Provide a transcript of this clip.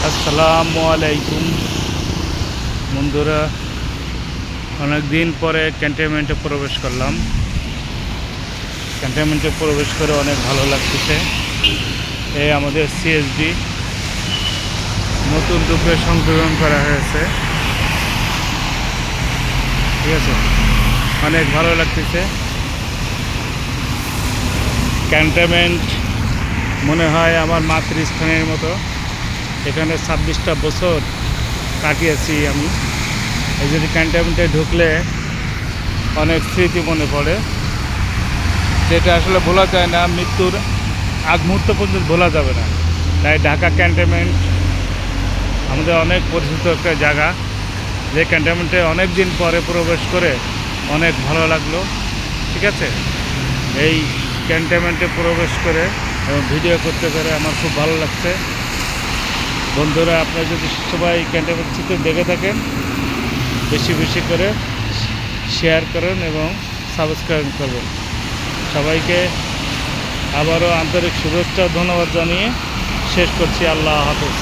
আসসালামু আলাইকুম বন্ধুরা, অনেক দিন পরে ক্যান্টনমেন্টে প্রবেশ করলাম। ক্যান্টনমেন্টে প্রবেশ করে অনেক ভালো লাগতেছে। এই আমাদের সিএসডি নতুন রূপে সংশোধন করা হয়েছে, ঠিক আছে। অনেক ভালো লাগতেছে। ক্যান্টনমেন্ট মনে হয় আমার মাতৃস্থানের মতো। এখানে 26টা বছর কাটিয়েছি আমি। এই যদি ক্যান্টনমেন্টে ঢুকলে অনেক স্মৃতি মনে পড়ে, যেটা আসলে ভোলা যায় না, মৃত্যুর আগ মুহূর্ত পর্যন্ত ভোলা যাবে না। তাই ঢাকা ক্যান্টনমেন্ট আমাদের অনেক পরিচিত একটা জায়গা, যে ক্যান্টনমেন্টে অনেক দিন পরে প্রবেশ করে অনেক ভালো লাগলো, ঠিক আছে। এই ক্যান্টনমেন্টে প্রবেশ করে এবং ভিডিও করতে করে আমার খুব ভালো লাগছে। বন্ধুরা, আপনারা যদি সবাই ক্যান্টনমেন্ট থেকে দেখে থাকেন, বেশি বেশি করে শেয়ার করেন এবং সাবস্ক্রাইব করবেন। সবাইকে আবারও আন্তরিক শুভেচ্ছা ধন্যবাদ জানিয়ে শেষ করছি। আল্লাহ হাফেজ।